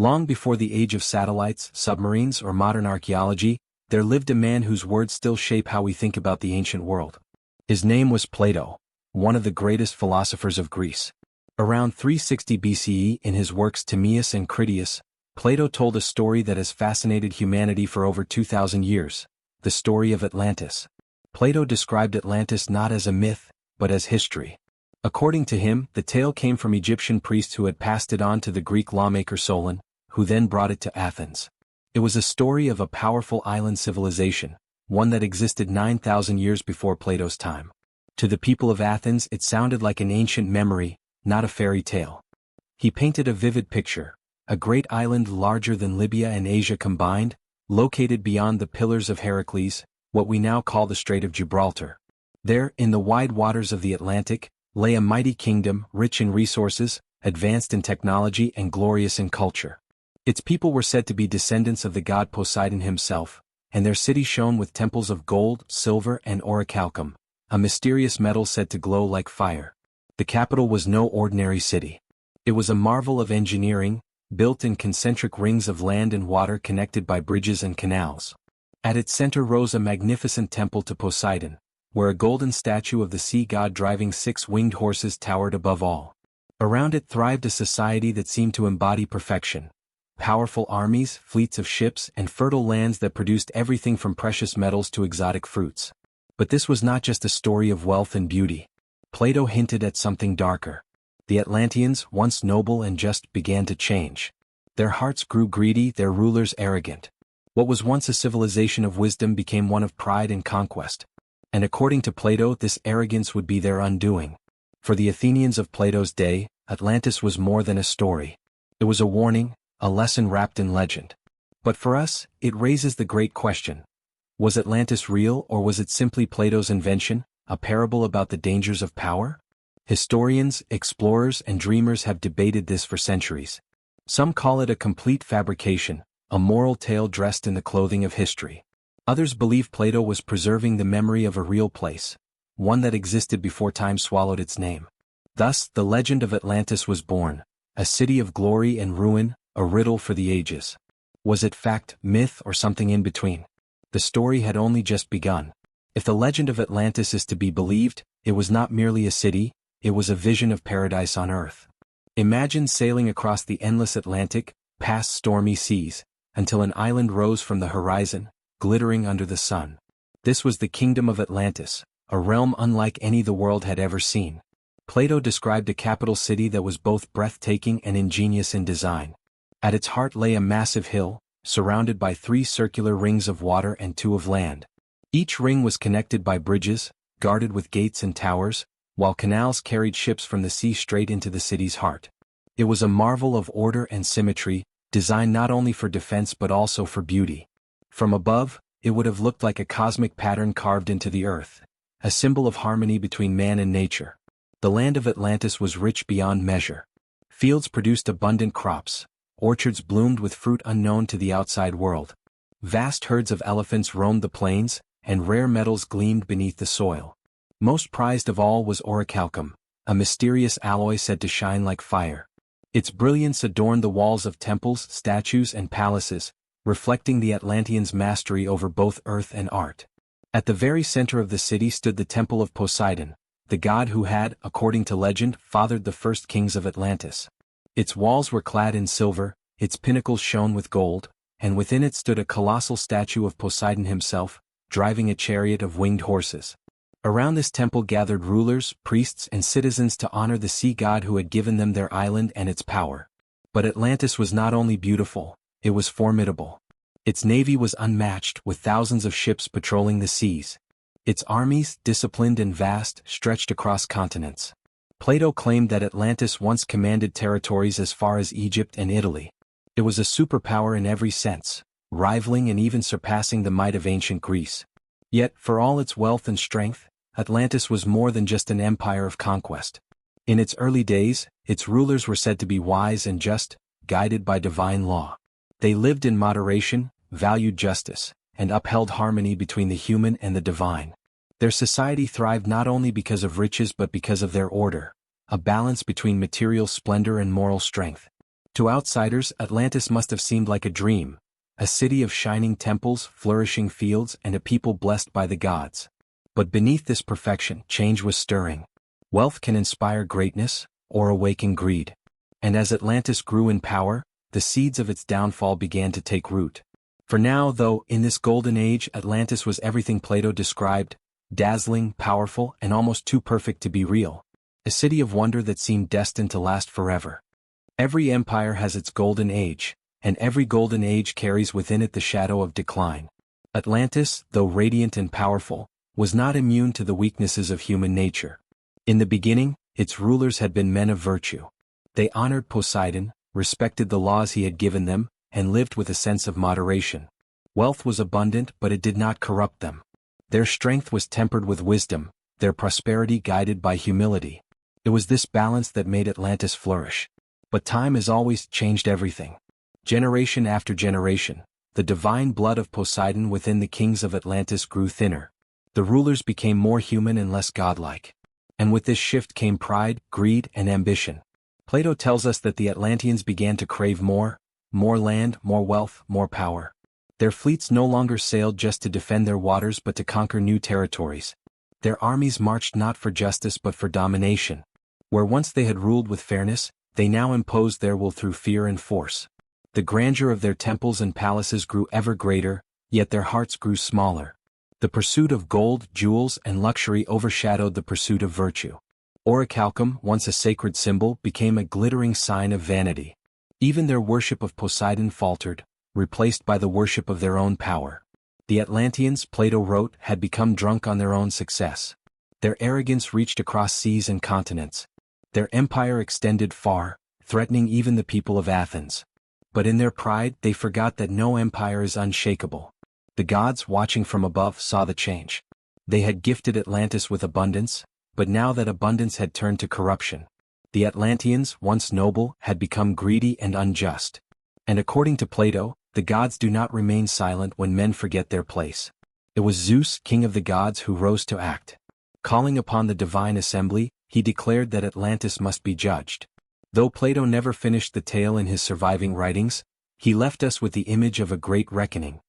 Long before the age of satellites, submarines, or modern archaeology, there lived a man whose words still shape how we think about the ancient world. His name was Plato, one of the greatest philosophers of Greece. Around 360 BCE, in his works Timaeus and Critias, Plato told a story that has fascinated humanity for over 2,000 years, the story of Atlantis. Plato described Atlantis not as a myth, but as history. According to him, the tale came from Egyptian priests who had passed it on to the Greek lawmaker Solon, who then brought it to Athens. It was a story of a powerful island civilization, one that existed 9,000 years before Plato's time. To the people of Athens it sounded like an ancient memory, not a fairy tale. He painted a vivid picture, a great island larger than Libya and Asia combined, located beyond the Pillars of Heracles, what we now call the Strait of Gibraltar. There, in the wide waters of the Atlantic, lay a mighty kingdom, rich in resources, advanced in technology and glorious in culture. Its people were said to be descendants of the god Poseidon himself, and their city shone with temples of gold, silver, and orichalcum, a mysterious metal said to glow like fire. The capital was no ordinary city. It was a marvel of engineering, built in concentric rings of land and water connected by bridges and canals. At its center rose a magnificent temple to Poseidon, where a golden statue of the sea god driving 6 winged horses towered above all. Around it thrived a society that seemed to embody perfection. Powerful armies, fleets of ships, and fertile lands that produced everything from precious metals to exotic fruits. But this was not just a story of wealth and beauty. Plato hinted at something darker. The Atlanteans, once noble and just, began to change. Their hearts grew greedy, their rulers arrogant. What was once a civilization of wisdom became one of pride and conquest. And according to Plato, this arrogance would be their undoing. For the Athenians of Plato's day, Atlantis was more than a story. It was a warning, a lesson wrapped in legend. But for us, it raises the great question. Was Atlantis real, or was it simply Plato's invention, a parable about the dangers of power? Historians, explorers, and dreamers have debated this for centuries. Some call it a complete fabrication, a moral tale dressed in the clothing of history. Others believe Plato was preserving the memory of a real place, one that existed before time swallowed its name. Thus, the legend of Atlantis was born, a city of glory and ruin, a riddle for the ages. Was it fact, myth, or something in between? The story had only just begun. If the legend of Atlantis is to be believed, it was not merely a city, it was a vision of paradise on earth. Imagine sailing across the endless Atlantic, past stormy seas, until an island rose from the horizon, glittering under the sun. This was the kingdom of Atlantis, a realm unlike any the world had ever seen. Plato described a capital city that was both breathtaking and ingenious in design. At its heart lay a massive hill, surrounded by 3 circular rings of water and 2 of land. Each ring was connected by bridges, guarded with gates and towers, while canals carried ships from the sea straight into the city's heart. It was a marvel of order and symmetry, designed not only for defense but also for beauty. From above, it would have looked like a cosmic pattern carved into the earth, a symbol of harmony between man and nature. The land of Atlantis was rich beyond measure. Fields produced abundant crops. Orchards bloomed with fruit unknown to the outside world. Vast herds of elephants roamed the plains, and rare metals gleamed beneath the soil. Most prized of all was orichalcum, a mysterious alloy said to shine like fire. Its brilliance adorned the walls of temples, statues, and palaces, reflecting the Atlanteans' mastery over both earth and art. At the very center of the city stood the temple of Poseidon, the god who had, according to legend, fathered the first kings of Atlantis. Its walls were clad in silver, its pinnacles shone with gold, and within it stood a colossal statue of Poseidon himself, driving a chariot of winged horses. Around this temple gathered rulers, priests, and citizens to honor the sea god who had given them their island and its power. But Atlantis was not only beautiful, it was formidable. Its navy was unmatched, with thousands of ships patrolling the seas. Its armies, disciplined and vast, stretched across continents. Plato claimed that Atlantis once commanded territories as far as Egypt and Italy. It was a superpower in every sense, rivaling and even surpassing the might of ancient Greece. Yet, for all its wealth and strength, Atlantis was more than just an empire of conquest. In its early days, its rulers were said to be wise and just, guided by divine law. They lived in moderation, valued justice, and upheld harmony between the human and the divine. Their society thrived not only because of riches but because of their order, a balance between material splendor and moral strength. To outsiders, Atlantis must have seemed like a dream, a city of shining temples, flourishing fields, and a people blessed by the gods. But beneath this perfection, change was stirring. Wealth can inspire greatness, or awaken greed. And as Atlantis grew in power, the seeds of its downfall began to take root. For now, though, in this golden age, Atlantis was everything Plato described, dazzling, powerful, and almost too perfect to be real. A city of wonder that seemed destined to last forever. Every empire has its golden age, and every golden age carries within it the shadow of decline. Atlantis, though radiant and powerful, was not immune to the weaknesses of human nature. In the beginning, its rulers had been men of virtue. They honored Poseidon, respected the laws he had given them, and lived with a sense of moderation. Wealth was abundant, but it did not corrupt them. Their strength was tempered with wisdom, their prosperity guided by humility. It was this balance that made Atlantis flourish. But time has always changed everything. Generation after generation, the divine blood of Poseidon within the kings of Atlantis grew thinner. The rulers became more human and less godlike. And with this shift came pride, greed, and ambition. Plato tells us that the Atlanteans began to crave more land, more wealth, more power. Their fleets no longer sailed just to defend their waters but to conquer new territories. Their armies marched not for justice but for domination. Where once they had ruled with fairness, they now imposed their will through fear and force. The grandeur of their temples and palaces grew ever greater, yet their hearts grew smaller. The pursuit of gold, jewels, and luxury overshadowed the pursuit of virtue. Orichalcum, once a sacred symbol, became a glittering sign of vanity. Even their worship of Poseidon faltered, replaced by the worship of their own power. The Atlanteans, Plato wrote, had become drunk on their own success. Their arrogance reached across seas and continents. Their empire extended far, threatening even the people of Athens. But in their pride, they forgot that no empire is unshakable. The gods, watching from above, saw the change. They had gifted Atlantis with abundance, but now that abundance had turned to corruption. The Atlanteans, once noble, had become greedy and unjust. And according to Plato, the gods do not remain silent when men forget their place. It was Zeus, king of the gods, who rose to act. Calling upon the divine assembly, he declared that Atlantis must be judged. Though Plato never finished the tale in his surviving writings, he left us with the image of a great reckoning.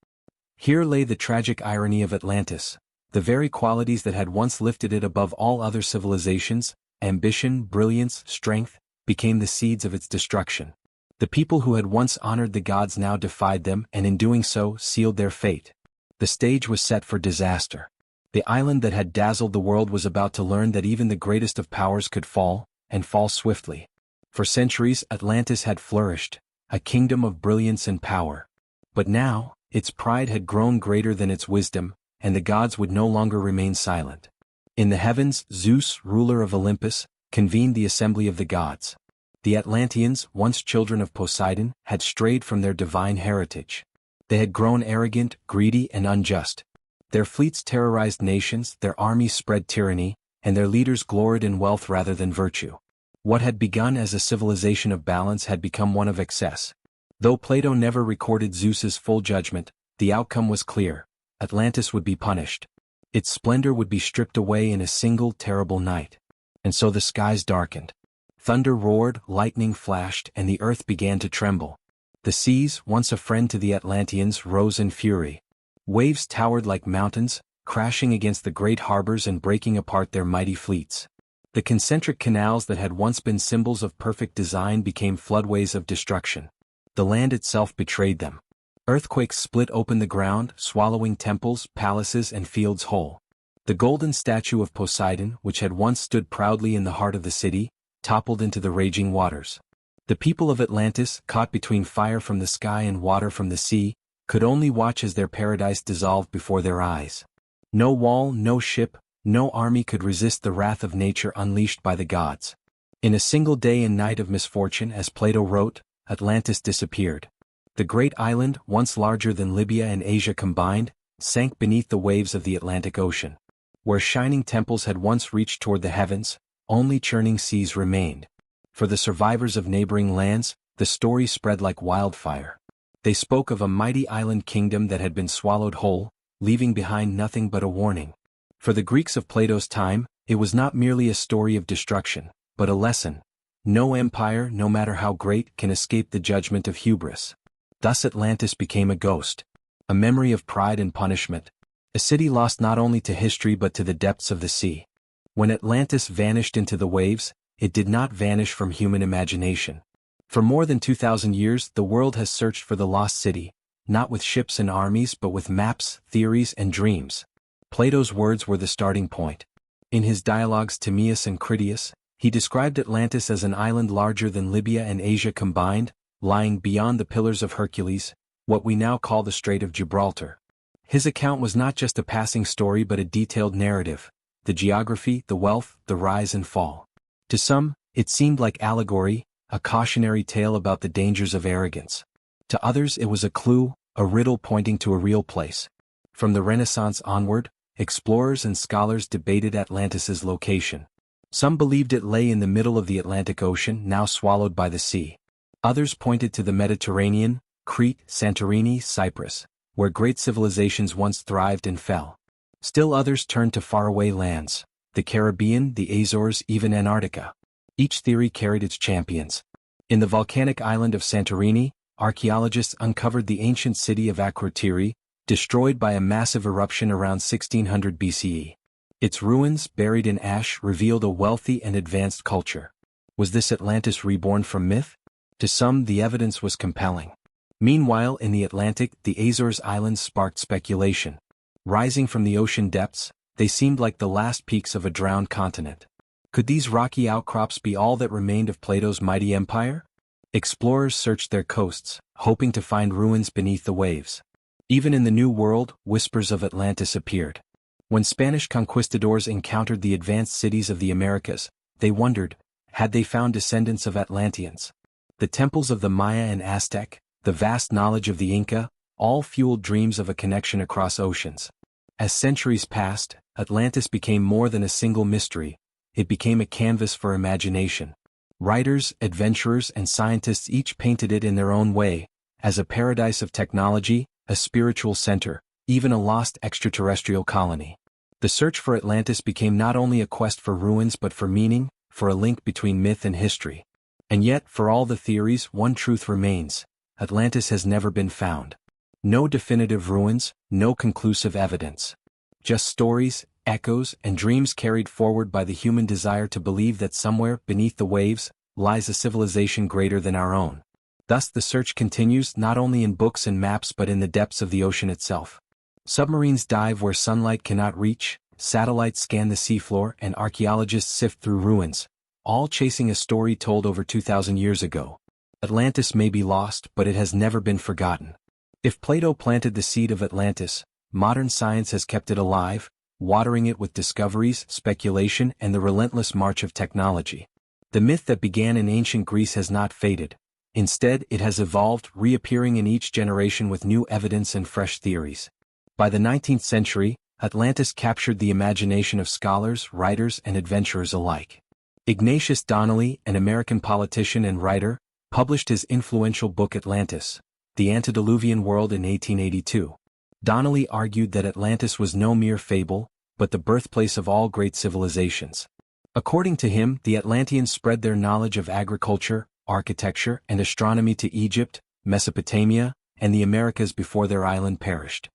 Here lay the tragic irony of Atlantis. The very qualities that had once lifted it above all other civilizations, ambition, brilliance, strength, became the seeds of its destruction. The people who had once honored the gods now defied them and in doing so sealed their fate. The stage was set for disaster. The island that had dazzled the world was about to learn that even the greatest of powers could fall, and fall swiftly. For centuries Atlantis had flourished, a kingdom of brilliance and power. But now, its pride had grown greater than its wisdom, and the gods would no longer remain silent. In the heavens, Zeus, ruler of Olympus, convened the assembly of the gods. The Atlanteans, once children of Poseidon, had strayed from their divine heritage. They had grown arrogant, greedy, and unjust. Their fleets terrorized nations, their armies spread tyranny, and their leaders gloried in wealth rather than virtue. What had begun as a civilization of balance had become one of excess. Though Plato never recorded Zeus's full judgment, the outcome was clear. Atlantis would be punished. Its splendor would be stripped away in a single terrible night. And so the skies darkened. Thunder roared, lightning flashed, and the earth began to tremble. The seas, once a friend to the Atlanteans, rose in fury. Waves towered like mountains, crashing against the great harbors and breaking apart their mighty fleets. The concentric canals that had once been symbols of perfect design became floodways of destruction. The land itself betrayed them. Earthquakes split open the ground, swallowing temples, palaces, and fields whole. The golden statue of Poseidon, which had once stood proudly in the heart of the city, toppled into the raging waters. The people of Atlantis, caught between fire from the sky and water from the sea, could only watch as their paradise dissolved before their eyes. No wall, no ship, no army could resist the wrath of nature unleashed by the gods. In a single day and night of misfortune, as Plato wrote, Atlantis disappeared. The great island, once larger than Libya and Asia combined, sank beneath the waves of the Atlantic Ocean. Where shining temples had once reached toward the heavens, only churning seas remained. For the survivors of neighboring lands, the story spread like wildfire. They spoke of a mighty island kingdom that had been swallowed whole, leaving behind nothing but a warning. For the Greeks of Plato's time, it was not merely a story of destruction, but a lesson. No empire, no matter how great, can escape the judgment of hubris. Thus Atlantis became a ghost, a memory of pride and punishment, a city lost not only to history but to the depths of the sea. When Atlantis vanished into the waves, it did not vanish from human imagination. For more than 2,000 years, the world has searched for the lost city, not with ships and armies but with maps, theories, and dreams. Plato's words were the starting point. In his dialogues Timaeus and Critias, he described Atlantis as an island larger than Libya and Asia combined, lying beyond the Pillars of Hercules, what we now call the Strait of Gibraltar. His account was not just a passing story but a detailed narrative, the geography, the wealth, the rise and fall. To some, it seemed like allegory, a cautionary tale about the dangers of arrogance. To others it was a clue, a riddle pointing to a real place. From the Renaissance onward, explorers and scholars debated Atlantis's location. Some believed it lay in the middle of the Atlantic Ocean, now swallowed by the sea. Others pointed to the Mediterranean, Crete, Santorini, Cyprus, where great civilizations once thrived and fell. Still others turned to faraway lands, the Caribbean, the Azores, even Antarctica. Each theory carried its champions. In the volcanic island of Santorini, archaeologists uncovered the ancient city of Akrotiri, destroyed by a massive eruption around 1600 BCE. Its ruins, buried in ash, revealed a wealthy and advanced culture. Was this Atlantis reborn from myth? To some, the evidence was compelling. Meanwhile, in the Atlantic, the Azores Islands sparked speculation. Rising from the ocean depths, they seemed like the last peaks of a drowned continent. Could these rocky outcrops be all that remained of Plato's mighty empire? Explorers searched their coasts, hoping to find ruins beneath the waves. Even in the New World, whispers of Atlantis appeared. When Spanish conquistadors encountered the advanced cities of the Americas, they wondered, had they found descendants of Atlanteans? The temples of the Maya and Aztec, the vast knowledge of the Inca, all fueled dreams of a connection across oceans. As centuries passed, Atlantis became more than a single mystery. It became a canvas for imagination. Writers, adventurers, and scientists each painted it in their own way, as a paradise of technology, a spiritual center, even a lost extraterrestrial colony. The search for Atlantis became not only a quest for ruins but for meaning, for a link between myth and history. And yet, for all the theories, one truth remains: Atlantis has never been found. No definitive ruins, no conclusive evidence. Just stories, echoes, and dreams carried forward by the human desire to believe that somewhere, beneath the waves, lies a civilization greater than our own. Thus the search continues not only in books and maps but in the depths of the ocean itself. Submarines dive where sunlight cannot reach, satellites scan the seafloor, and archaeologists sift through ruins, all chasing a story told over 2,000 years ago. Atlantis may be lost, but it has never been forgotten. If Plato planted the seed of Atlantis, modern science has kept it alive, watering it with discoveries, speculation, and the relentless march of technology. The myth that began in ancient Greece has not faded. Instead, it has evolved, reappearing in each generation with new evidence and fresh theories. By the 19th century, Atlantis captured the imagination of scholars, writers, and adventurers alike. Ignatius Donnelly, an American politician and writer, published his influential book Atlantis, The Antediluvian World in 1882. Donnelly argued that Atlantis was no mere fable, but the birthplace of all great civilizations. According to him, the Atlanteans spread their knowledge of agriculture, architecture, and astronomy to Egypt, Mesopotamia, and the Americas before their island perished.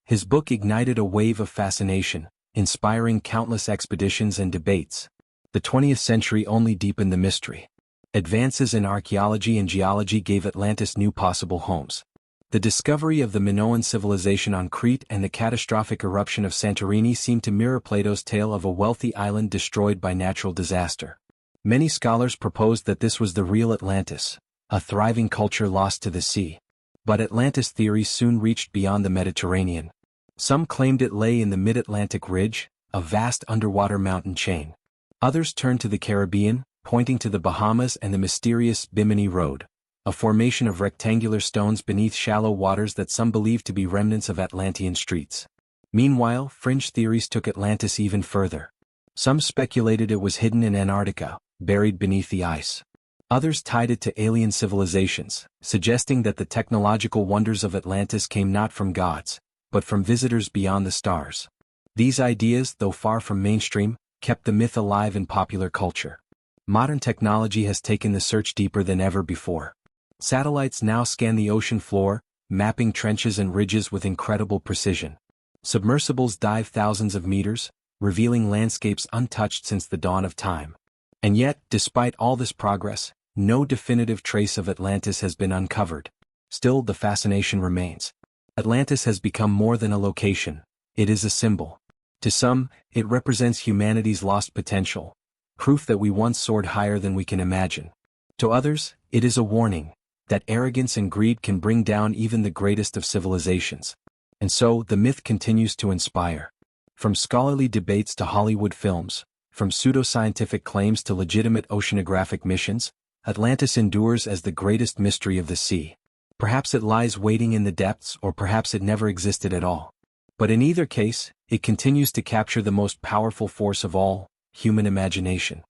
His book ignited a wave of fascination, inspiring countless expeditions and debates. The 20th century only deepened the mystery. Advances in archaeology and geology gave Atlantis new possible homes. The discovery of the Minoan civilization on Crete and the catastrophic eruption of Santorini seemed to mirror Plato's tale of a wealthy island destroyed by natural disaster. Many scholars proposed that this was the real Atlantis, a thriving culture lost to the sea. But Atlantis theories soon reached beyond the Mediterranean. Some claimed it lay in the mid-Atlantic ridge, a vast underwater mountain chain. Others turned to the Caribbean, pointing to the Bahamas and the mysterious Bimini Road, a formation of rectangular stones beneath shallow waters that some believed to be remnants of Atlantean streets. Meanwhile, fringe theories took Atlantis even further. Some speculated it was hidden in Antarctica, buried beneath the ice. Others tied it to alien civilizations, suggesting that the technological wonders of Atlantis came not from gods, but from visitors beyond the stars. These ideas, though far from mainstream, kept the myth alive in popular culture. Modern technology has taken the search deeper than ever before. Satellites now scan the ocean floor, mapping trenches and ridges with incredible precision. Submersibles dive thousands of meters, revealing landscapes untouched since the dawn of time. And yet, despite all this progress, no definitive trace of Atlantis has been uncovered. Still, the fascination remains. Atlantis has become more than a location. It is a symbol. To some, it represents humanity's lost potential, proof that we once soared higher than we can imagine. To others, it is a warning that arrogance and greed can bring down even the greatest of civilizations. And so, the myth continues to inspire. From scholarly debates to Hollywood films, from pseudoscientific claims to legitimate oceanographic missions, Atlantis endures as the greatest mystery of the sea. Perhaps it lies waiting in the depths, or perhaps it never existed at all. But in either case, it continues to capture the most powerful force of all, human imagination.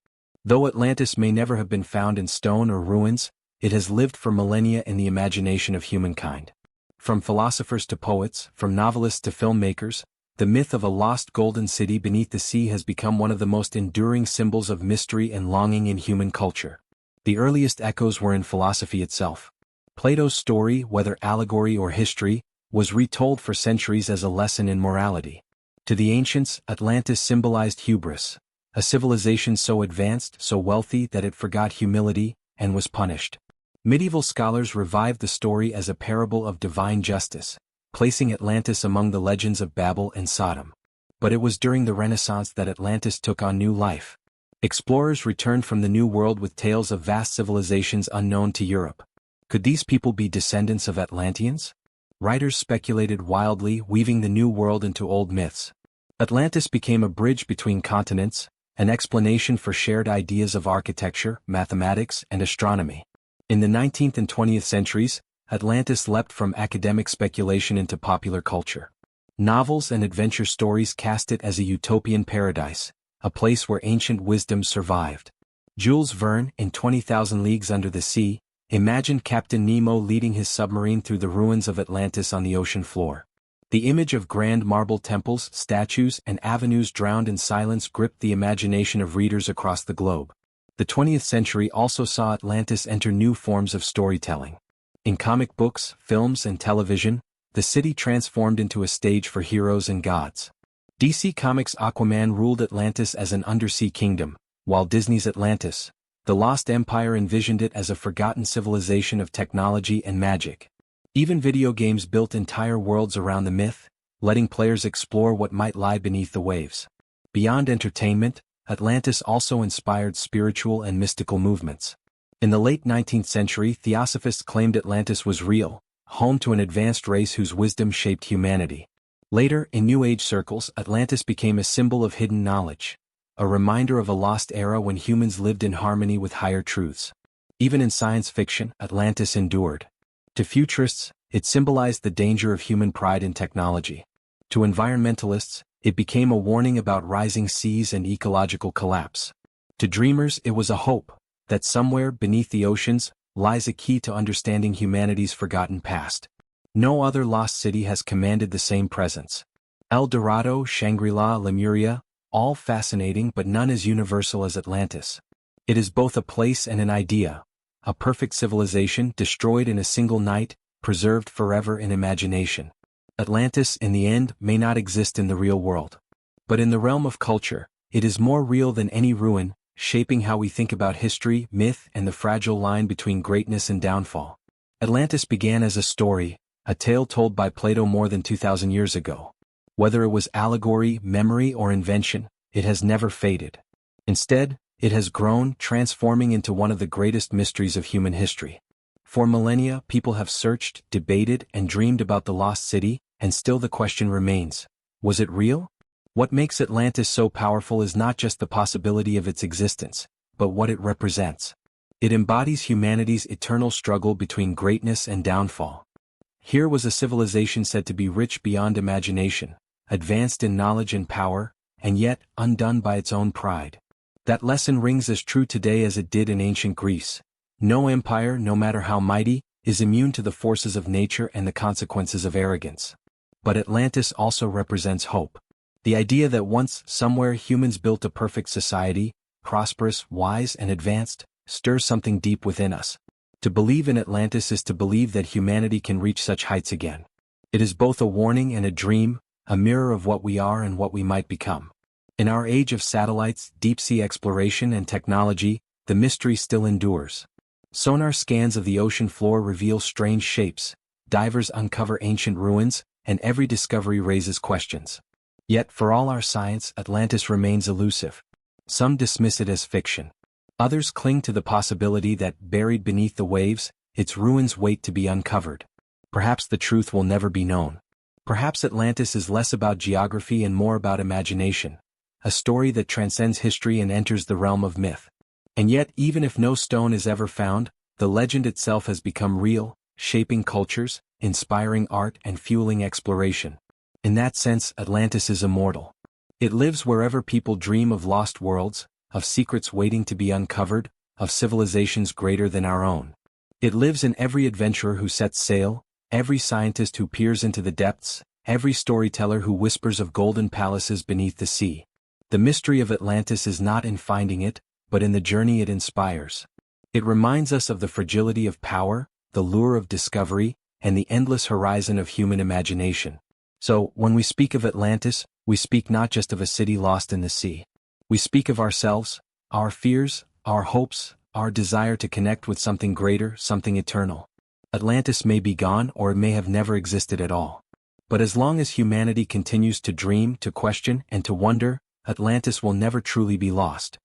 Though Atlantis may never have been found in stone or ruins, it has lived for millennia in the imagination of humankind. From philosophers to poets, from novelists to filmmakers, the myth of a lost golden city beneath the sea has become one of the most enduring symbols of mystery and longing in human culture. The earliest echoes were in philosophy itself. Plato's story, whether allegory or history, was retold for centuries as a lesson in morality. To the ancients, Atlantis symbolized hubris, a civilization so advanced, so wealthy that it forgot humility, and was punished. Medieval scholars revived the story as a parable of divine justice, placing Atlantis among the legends of Babel and Sodom. But it was during the Renaissance that Atlantis took on new life. Explorers returned from the New World with tales of vast civilizations unknown to Europe. Could these people be descendants of Atlanteans? Writers speculated wildly, weaving the New World into old myths. Atlantis became a bridge between continents, an explanation for shared ideas of architecture, mathematics, and astronomy. In the 19th and 20th centuries, Atlantis leapt from academic speculation into popular culture. Novels and adventure stories cast it as a utopian paradise, a place where ancient wisdom survived. Jules Verne, in 20,000 Leagues Under the Sea, imagined Captain Nemo leading his submarine through the ruins of Atlantis on the ocean floor. The image of grand marble temples, statues, and avenues drowned in silence gripped the imagination of readers across the globe. The 20th century also saw Atlantis enter new forms of storytelling. In comic books, films, and television, the city transformed into a stage for heroes and gods. DC Comics' Aquaman ruled Atlantis as an undersea kingdom, while Disney's Atlantis, the Lost Empire, envisioned it as a forgotten civilization of technology and magic. Even video games built entire worlds around the myth, letting players explore what might lie beneath the waves. Beyond entertainment, Atlantis also inspired spiritual and mystical movements. In the late 19th century, theosophists claimed Atlantis was real, home to an advanced race whose wisdom shaped humanity. Later, in New Age circles, Atlantis became a symbol of hidden knowledge, a reminder of a lost era when humans lived in harmony with higher truths. Even in science fiction, Atlantis endured. To futurists, it symbolized the danger of human pride in technology. To environmentalists, it became a warning about rising seas and ecological collapse. To dreamers, it was a hope that somewhere beneath the oceans lies a key to understanding humanity's forgotten past. No other lost city has commanded the same presence. El Dorado, Shangri-La, Lemuria, all fascinating but none as universal as Atlantis. It is both a place and an idea, a perfect civilization destroyed in a single night, preserved forever in imagination. Atlantis, in the end, may not exist in the real world. But in the realm of culture, it is more real than any ruin, shaping how we think about history, myth, and the fragile line between greatness and downfall. Atlantis began as a story, a tale told by Plato more than 2,000 years ago. Whether it was allegory, memory, or invention, it has never faded. Instead, it has grown, transforming into one of the greatest mysteries of human history. For millennia, people have searched, debated, and dreamed about the lost city, and still the question remains: was it real? What makes Atlantis so powerful is not just the possibility of its existence, but what it represents. It embodies humanity's eternal struggle between greatness and downfall. Here was a civilization said to be rich beyond imagination, advanced in knowledge and power, and yet undone by its own pride. That lesson rings as true today as it did in ancient Greece. No empire, no matter how mighty, is immune to the forces of nature and the consequences of arrogance. But Atlantis also represents hope. The idea that once, somewhere, humans built a perfect society, prosperous, wise, and advanced, stirs something deep within us. To believe in Atlantis is to believe that humanity can reach such heights again. It is both a warning and a dream, a mirror of what we are and what we might become. In our age of satellites, deep-sea exploration, and technology, the mystery still endures. Sonar scans of the ocean floor reveal strange shapes, divers uncover ancient ruins, and every discovery raises questions. Yet, for all our science, Atlantis remains elusive. Some dismiss it as fiction. Others cling to the possibility that, buried beneath the waves, its ruins wait to be uncovered. Perhaps the truth will never be known. Perhaps Atlantis is less about geography and more about imagination, a story that transcends history and enters the realm of myth. And yet, even if no stone is ever found, the legend itself has become real, shaping cultures, inspiring art, and fueling exploration. In that sense, Atlantis is immortal. It lives wherever people dream of lost worlds, of secrets waiting to be uncovered, of civilizations greater than our own. It lives in every adventurer who sets sail, every scientist who peers into the depths, every storyteller who whispers of golden palaces beneath the sea. The mystery of Atlantis is not in finding it, but in the journey it inspires. It reminds us of the fragility of power, the lure of discovery, and the endless horizon of human imagination. So, when we speak of Atlantis, we speak not just of a city lost in the sea. We speak of ourselves, our fears, our hopes, our desire to connect with something greater, something eternal. Atlantis may be gone, or it may have never existed at all. But as long as humanity continues to dream, to question, and to wonder, Atlantis will never truly be lost.